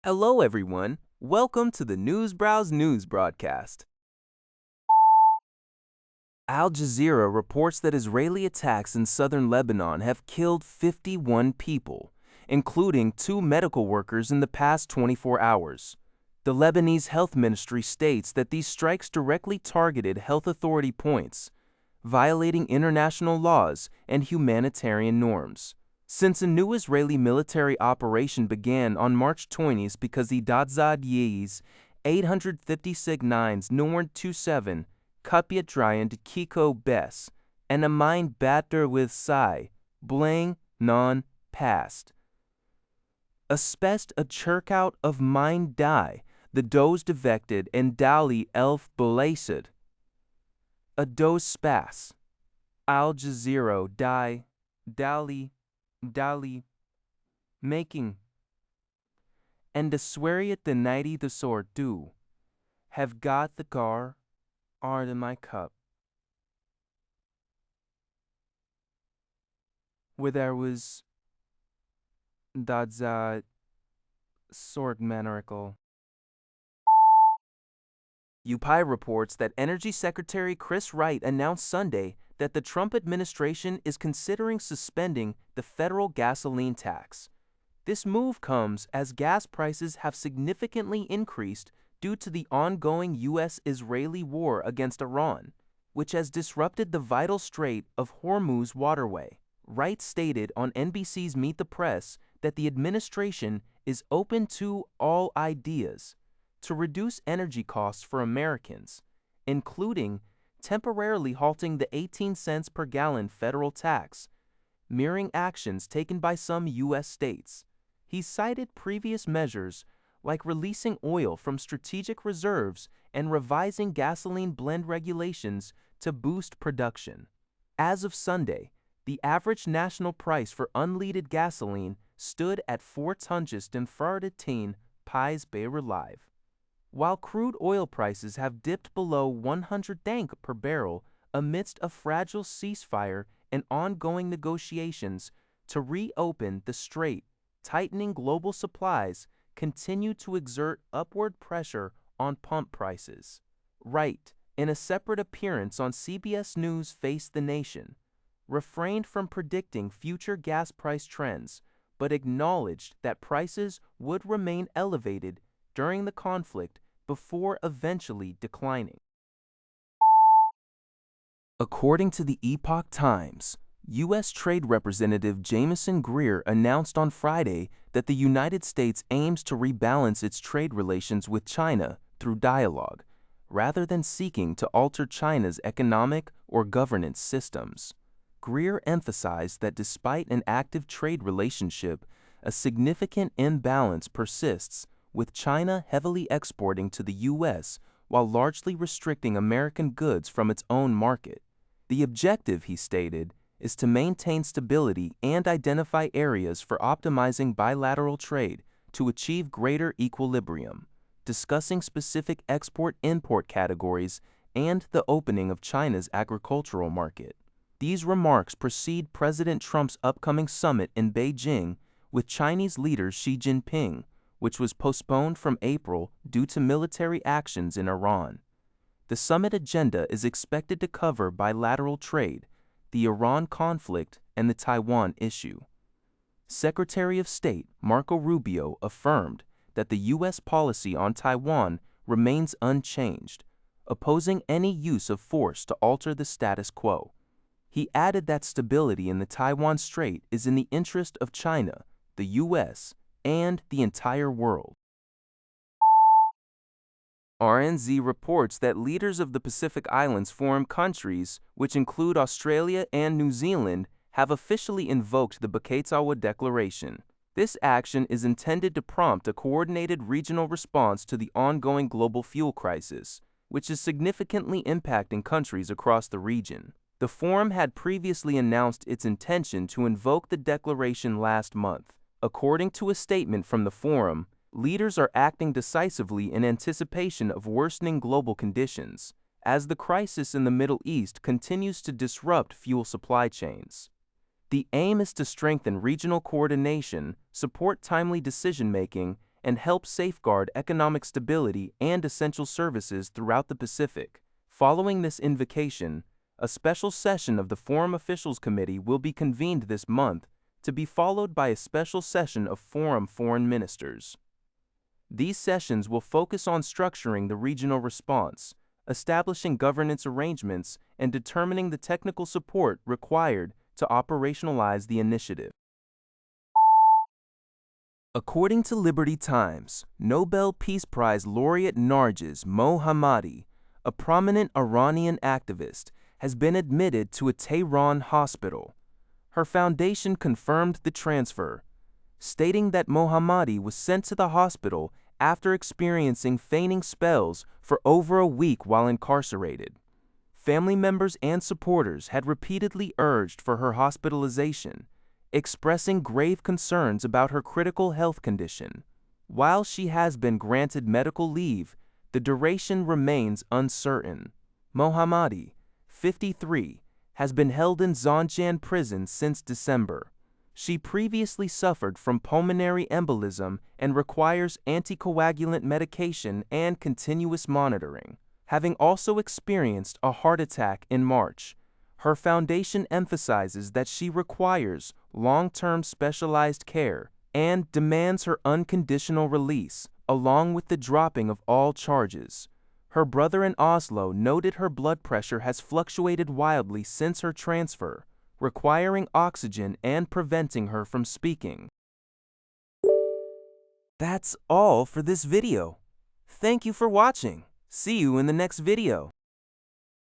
Hello, everyone. Welcome to the Newsbrowse News broadcast. Al Jazeera reports that Israeli attacks in southern Lebanon have killed 51 people, including 2 medical workers in the past 24 hours. The Lebanese health ministry states that these strikes directly targeted health authority points, violating international laws and humanitarian norms. Since a new Israeli military operation began on March 20th because the Dadzad Ye's 856 9s Nord 27 Kapia Dryand Kiko Bess and a mine batter with Sai, Blang, Non, Past. A spest a churkout of mine die, the does defected and Dali elf belasted. A does spas. Al Jazeera die, Dali, making. And the sweariet the nighty the sword do, have got the gar, ard in my cup. Where there was Dadza sword manorical. UPI reports that Energy Secretary Chris Wright announced Sunday that the Trump administration is considering suspending the federal gasoline tax. This move comes as gas prices have significantly increased due to the ongoing U.S.-Israeli war against Iran, which has disrupted the vital Strait of Hormuz waterway. Wright stated on NBC's Meet the Press that the administration is open to all ideas to reduce energy costs for Americans, including temporarily halting the 18 cents per gallon federal tax, mirroring actions taken by some U.S. states. He cited previous measures like releasing oil from strategic reserves and revising gasoline blend regulations to boost production. As of Sunday, the average national price for unleaded gasoline stood at 413 pies per live. While crude oil prices have dipped below 100 dank per barrel amidst a fragile ceasefire and ongoing negotiations to reopen the strait, tightening global supplies continue to exert upward pressure on pump prices. Wright, in a separate appearance on CBS News' Face the Nation, refrained from predicting future gas price trends, but acknowledged that prices would remain elevated during the conflict before eventually declining. According to the Epoch Times, U.S. Trade Representative Jamieson Greer announced on Friday that the United States aims to rebalance its trade relations with China through dialogue, rather than seeking to alter China's economic or governance systems. Greer emphasized that despite an active trade relationship, a significant imbalance persists, with China heavily exporting to the U.S. while largely restricting American goods from its own market. The objective, he stated, is to maintain stability and identify areas for optimizing bilateral trade to achieve greater equilibrium, discussing specific export-import categories and the opening of China's agricultural market. These remarks precede President Trump's upcoming summit in Beijing with Chinese leader Xi Jinping, which was postponed from April due to military actions in Iran. The summit agenda is expected to cover bilateral trade, the Iran conflict, and the Taiwan issue. Secretary of State Marco Rubio affirmed that the U.S. policy on Taiwan remains unchanged, opposing any use of force to alter the status quo. He added that stability in the Taiwan Strait is in the interest of China, the U.S., and the entire world. RNZ reports that leaders of the Pacific Islands Forum countries, which include Australia and New Zealand, have officially invoked the Biketawa Declaration. This action is intended to prompt a coordinated regional response to the ongoing global fuel crisis, which is significantly impacting countries across the region. The forum had previously announced its intention to invoke the declaration last month. According to a statement from the forum, leaders are acting decisively in anticipation of worsening global conditions, as the crisis in the Middle East continues to disrupt fuel supply chains. The aim is to strengthen regional coordination, support timely decision-making, and help safeguard economic stability and essential services throughout the Pacific. Following this invocation, a special session of the Forum Officials Committee will be convened this month, to be followed by a special session of Forum Foreign Ministers. These sessions will focus on structuring the regional response, establishing governance arrangements, and determining the technical support required to operationalize the initiative. According to Liberty Times, Nobel Peace Prize laureate Narges Mohammadi, a prominent Iranian activist, has been admitted to a Tehran hospital. Her foundation confirmed the transfer, stating that Mohammadi was sent to the hospital after experiencing fainting spells for over a week while incarcerated. Family members and supporters had repeatedly urged for her hospitalization, expressing grave concerns about her critical health condition. While she has been granted medical leave, the duration remains uncertain. Mohammadi, 53, has been held in Zanjan prison since December. She previously suffered from pulmonary embolism and requires anticoagulant medication and continuous monitoring, having also experienced a heart attack in March. Her foundation emphasizes that she requires long-term specialized care and demands her unconditional release, along with the dropping of all charges. Her brother in Oslo noted her blood pressure has fluctuated wildly since her transfer, requiring oxygen and preventing her from speaking. That's all for this video. Thank you for watching. See you in the next video.